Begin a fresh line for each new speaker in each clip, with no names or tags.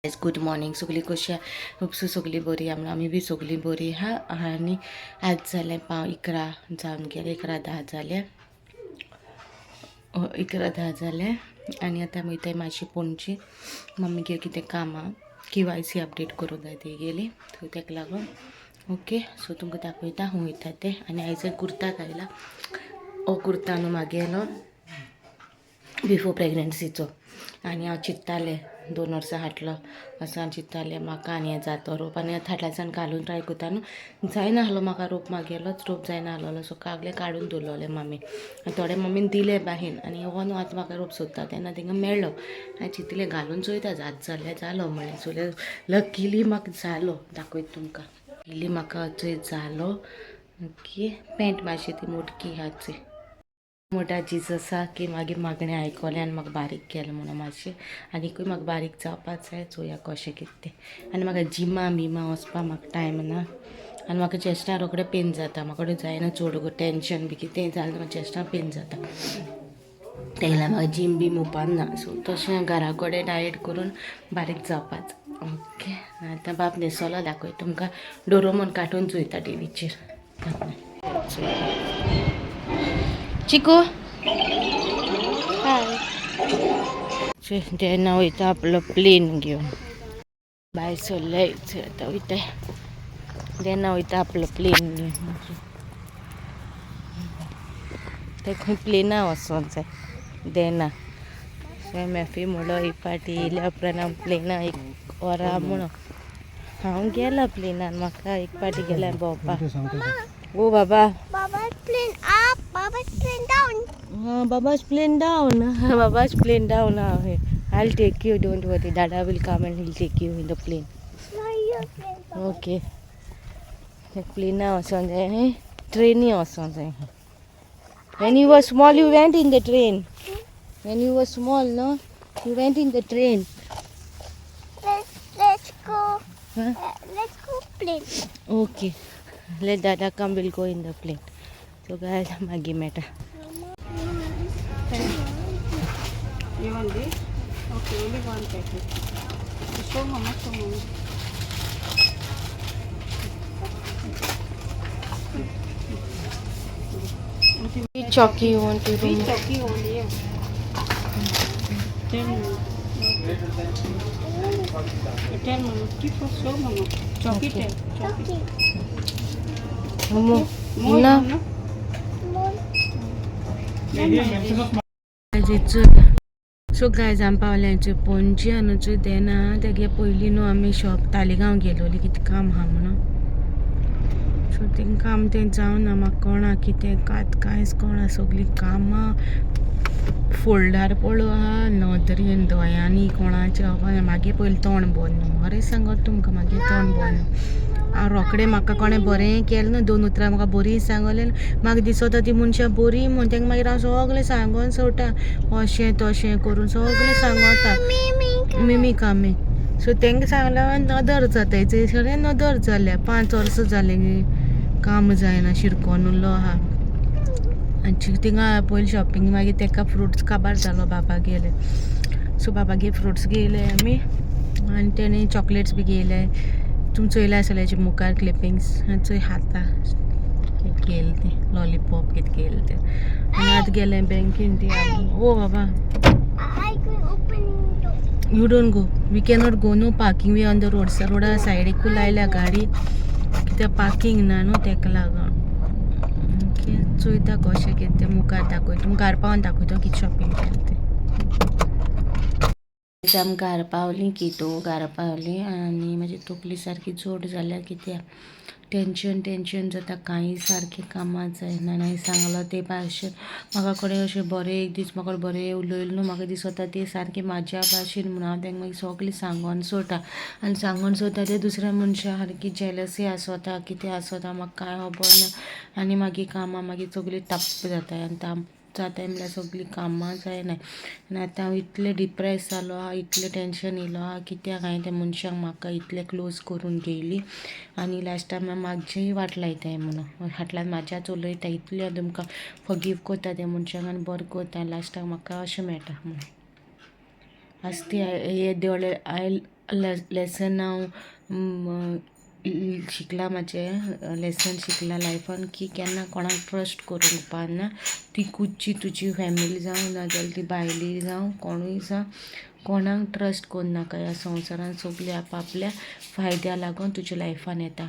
Good morning. सगळी कशी खुबसो सगळी बरी आमी बी सगळी बरी हा. आनी आज जाले 11 जावन गेले, 11:10 जाले, 11:10 जाले. आनी आतां आमी वयताय मातशी पणजी. मम्मीगे कितें काम आहा, KYC अपडेट करूंक जाय ती गेली, सो तेका लागून. ओके, सो तुमकां दाखयता हूं वयता तें. आनी आयज कुर्ता घायला. हो कुर्ता न्हू म्हागेलो बिफोर प्रेग्नन्सीचो. आनी हांव चिंत्तालें 2 वर्सां हाडलो असो हांव चिंत्तालें म्हाका आनी हें जातो रोप. आनी फाटल्याच्यान घालून ट्राय करता न्हू, जायना आहलो म्हाका रोप, म्हागेलोच रोप जायना आहलो. सो कागले काडून दवरलोले मम्मी. आनी थोडे मम्मीन दिले बाहीन. आनी हो न्हू आतां म्हाका रोप सोदता तेन्ना तिंगा मेळ्ळो. हांवें चिंतलें घालून चोयता जात जाल्यार जालो म्हणलें. सो लकीली म्हाका जालो, दाखयता तुमकां. लकीली म्हाका चोय जालो. ओके, पॅन्ट मातशी ती मोटकी आहा चोय. मोठाचीच आसा की मागीर मागणें आयकलें आनी म्हाका बारीक केलें म्हणून मातशें. आनीकूय म्हाका बारीक जावपाक जाय, चोया कशें कितें तें. आनी म्हाका जिमा वचपाक म्हाका टायम ना. आनी म्हाका चॅस्टान रोखडें पेन जाता. म्हाका जायना चड टेंशन बी कितेंय जालें म्हाका चॅस्टान पेन जाता. तेका लागून म्हाका जिम बी येवपाक ना. सो तशें घरा कडेन डायट करून बारीक जावपाचें. ओके, आतां बाब न्हेसलो, दाखयता तुमकां. डोरेमोन कार्टून चोयता टीव्हीचेर. चिकू हाय. तेन्ना वयता आपलो प्लेन घेवन भायर सरले. आतां वयताय तेन्ना वयता आपलो प्लेन घेवन. ते खंय प्लेना वचोंक जाय देना. MFE म्हणलो एक फाटी येयल्या उपरांत हांव प्लेना एक वरां म्हणून हांव गेलां प्लेनान. म्हाका एक फाटी गेल्या भोंवपाक. ओ बाबा, Baba's plane down. Baba's plane down now. I'll take you, don't worry. Dada will come and he'll take you in the plane. Okay. The plane now Sunday. Train or something. When you were small, you went in the train. When you were small, no? You went in the train.
Let's go.
Huh?
Let's go plane.
Okay. Let Dada come, we'll go in the plane. So guys, Maggie meta.
You want this? Okay, only one packet. Show mama, show mama.
Which chalky you want to do?
Which chalky only? Tell mama. Tell mama. Keep for show mama. Chalky
Okay.
tell. Chalky.
Momo.
More,
No.
no?
So guys आमी पावले हांचे पणजी. आनी देना तेगे पयलीं न्हू आमी shop Taleigao गेलोली कितें काम आहा म्हणून. सो तें काम तें जावना. म्हाका कोणा कितें कांयच कोणा. सगळीं कामां फोल्डार पळोव आहा, नदरेन दोळ्यांनी कोणाचें खबर. मागीर पयलीं तोंड बंद न्हू. अरे सांगत तुमकां मागीर तोंड बंद. हांव रोखडें म्हाका कोणें बरें केलें न्हू, 2 उतरां म्हाका बरीं सांगलें. म्हाका दिसता ती मनशां बरीं म्हूण. तेंकां मागीर हांव सगळें सांगोन सोडटा. अशें तशें करून सगळें सांगता मिमी कामी. सो तेंकां सांगलें नदर जाताय. सगळें नदर जाल्या. 5 वर्सां जालीं काम जायना, शिरकोन उरलो आहा. आनी थिंगा पयलीं शॉपिंग मागीर तेका फ्रुट्स काबार जालो. बाबा गेले. सो बाबागे फ्रुट्स घेयले आमी. आनी तेणी चॉकलेट्स बी घेयले. तुमी चोयला आसलें मुखार क्लिपिंग्स चोय खाता घेयले ते लॉलीपॉप कितें घेयले ते. आनी आतां गेले बँकेन ती. ओ बाबा,
I can open the
you don't go. We cannot go. No parking way on the road. रोडा सायडीकू लायल्या गाडी, कित्याक पार्किंग ना न्हू तेका लागून. ओके, चोयता कशें कितें तें मुखार दाखय. तुमकां घरा पावन दाखयता कितें शॉपिंग केलें तें. आमी घरा पावलीं किटू घरा पावलीं. आनी म्हाजी तकली सारकी जड जाल्या. कित्याक टेंशन जाता. कांय सारकें कामां जायना. हांवें सांगलो ते भाशेन म्हाका कडेन अशें बरें एक दीस म्हाका बरें उलयलें न्हू, म्हाका दिसता ते सारकें म्हाज्या भाशेन म्हणून हांव तेंकां मागीर सगळें सांगोन सोडटा. आनी सांगोन सोदता ते दुसऱ्या मनशा सारकी जेलसी आसता, कितें आसता म्हाका कांय खबर ना. आनी मागीर कामां मागीर सगळीं टप्प जाताय. आनी जाताय म्हणल्यार सगळीं कामां जायनाय. आनी आतां हांव इतलें डिप्रेस जालो आहा, इतलें टेंशन येयलो आहा. कित्याक हांवें त्या मनशाक म्हाका इतलें क्लोज करून घेयली. आनी लास्टाक म्हाजी वाट लायताय म्हणून फाटल्यान म्हाज्याच उलयता. इतलें हांव तुमकां फॉरगिव करता त्या मनशाक आनी बरें करता. लास्टाक म्हाका अशें मेळटा म्हणून. आज ती हे देवळे लेसन हांव शिकला म्हजें लेसन शिकला लायफान की केन्ना कोणाक ट्रस्ट करूंक उपकारना. ती खुदची तुजी फॅमिली जावं नाजाल्यार ती भायली जावं कोणूय जावं कोणाक ट्रस्ट करूनाका. ह्या संवसारान सगळीं आपआपल्या फायद्या लागून तुज्या लायफान येता.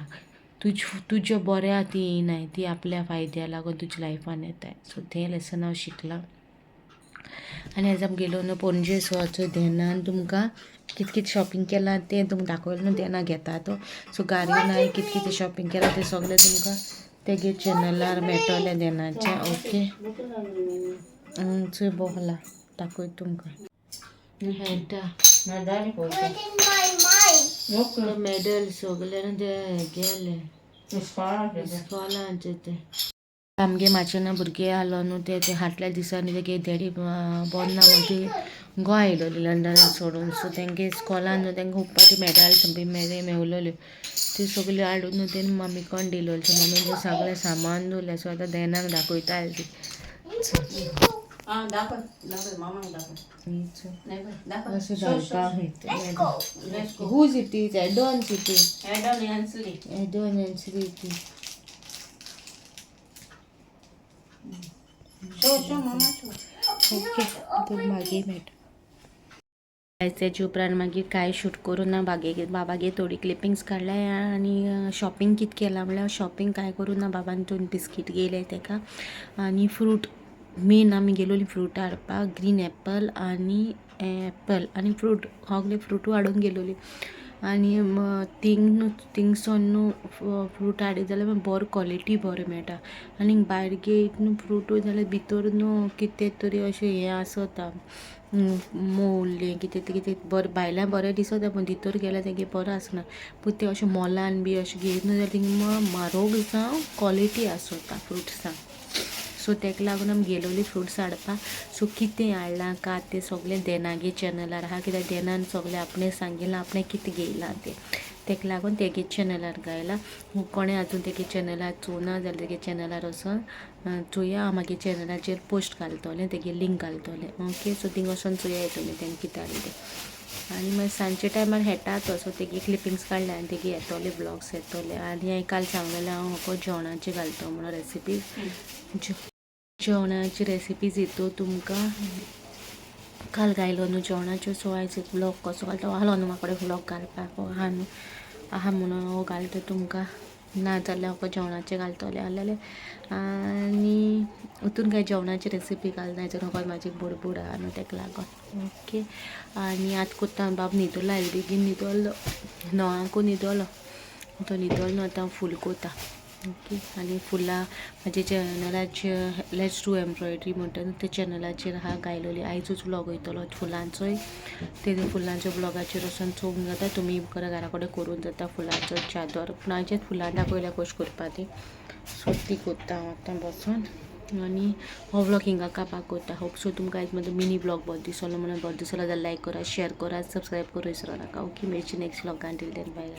तुज्या बऱ्या ती येयनाय, ती आपल्या फायद्या लागून तुज्या लायफान येताय. सो तें लेसन हांव शिकलां. आनी आयज आमी गेलो न्हू पणजे. सो हाचो देनान तुमकां कितें कितें शॉपिंग केलां तें तुमकां दाखयलें न्हू देना घेता तो. सो गाडयेन हांवें कितें कितें शॉपिंग केलां तें सगळें तुमकां तेगे चॅनलार मेळटलें देनाचें. ओके चोय बोगला दाखय तुमकां हेटा मेडल सगळे ते गेले इस्कॉलांचे ते आमगे म्हाजेना भुरगे आलो न्हू ते फाटल्या दिसांनी तेगे डॅडी बोरना म्हणून ती गोंय येयलोली लंडनाक सोडून. सो तेंगे इस्कॉलान न्हू तेंकां खूब पाटी मेडल्स बी मेवलोल्यो. त्यो सगल्यो हाडून न्हू तेणी मम्मी कोण दिलोल्यो. मम्मीन तें सगळें सामान दवरलें. सो आतां देनाक दाखयता ती अशें घालपाक हूज इट इज एडॉन्स इट इज एडॉन एन्सली ती ओके तर मागीर मेळटा. तेजे उपरांत मागीर कांय शूट करूं ना. बाबागे थोडी क्लिपिंग्स काडल्या आनी शॉपिंग कितें केलां म्हणल्यार शॉपिंग कांय करूं ना. बाबान 2 बिस्कीट घेयले तेका आनी फ्रूट मेन आमी गेलोली फ्रूट हाडपाक. ग्रीन एप्पल आनी फ्रूट सगळे फ्रूटू हाडूंक गेलोली. आनी थिंगसोन न्हू फ्रूट हाडीत जाल्यार बरो क्वॉलिटी बरो मेळटा. आनी भायर घेयत न्हू फ्रूटू जाल्यार भितर न्हू कितें तरी अशें हें आसता मोल्लें कितें बरें भायल्यान बरें दिसता पूण भितर गेल्यार तेगे बरो आसना. पूण तें अशें मॉलान बी अशें घेयत न्हू जाल्यार थिंगां म्हारग जावं क्वॉलिटी आसता फ्रुट्सां. सो तेका लागून आमी गेलोली फ्रुट्स हाडपाक. सो कितें हाडलां का तें सगळें देनागे चॅनलार आहा. कित्याक देनान सगळें आपणें सांगिलां आपणें कितें घेयलां तें. तेका लागून तेगे चॅनलार घायलां. कोणें आजून तेगे चॅनलार चोवना जाल्यार तेगे चॅनलार वचोन चोया. हांव मागीर चॅनलाचेर पोस्ट घालतलें तेगे लिंक घालतलें. ओके सो थिंग वचोन चोया तुमी तेणें कितें हाडलें तें. आनी मागीर सांजचे टायमार येता तो. सो तेगे क्लिपिंग्स काडले आनी तेगे येतोले ब्लॉग्स येतोले. आनी हांवें काल सांगलेलें हांव म्हाका जेवणाचें घालता म्हणून रेसिपीज जेवणाची रेसिपीज हितू तुमकां काल घायलो न्हू जेवणाच्यो. सो आयज एक ब्लॉग कसो घालता आहलो न्हू म्हाका ब्लॉग घालपाक आहा न्हू आहा म्हणून हांव घालता तुमकां. ना जाल्यार हांव जेवणाचें घालतलें आहलेलें. आनी हितून कांय जेवणाची रेसिपी घालना हेजो नकळो म्हाजी बुडबूड आहा न्हू तेका लागोन. ओके आनी आतां कोत्ता बाब न्हिदोलो आयज बेगीन न्हिदोलो 9 न्हिदोलो. तो न्हिदोलो न्हू आतां हांव फूल कोता. ओके आनी फुलां म्हाज्या चॅनलाचेर लेट्स डू एम्ब्रॉयडरी म्हणटा न्हू त्या चॅनलाचेर आहा घायलोली. आयजूच ब्लॉग वयतलो फुलांचोय. ते फुलांच्या ब्लॉगाचेर वचोन चोवंक जाता. तुमी घरा कडेन करूंक जाता फुलांचो चादर. पूण हांवें फुलां दाखयल्या कशी करपा ती. सो ती कोत्ता हांव आतां बसून. आनी हो ब्लॉग हिंगा काबार कोत्ता. होप सो तुमकां आयज म्हाजो मिनी ब्लॉग बरो दिसलो. म्हणून बरो दिसलो जाल्यार लायक करा शेअर करा सबस्क्रायब करूं विसरो नाका. ओके मेळची नेक्स्ट ब्लॉगान. Till then bye.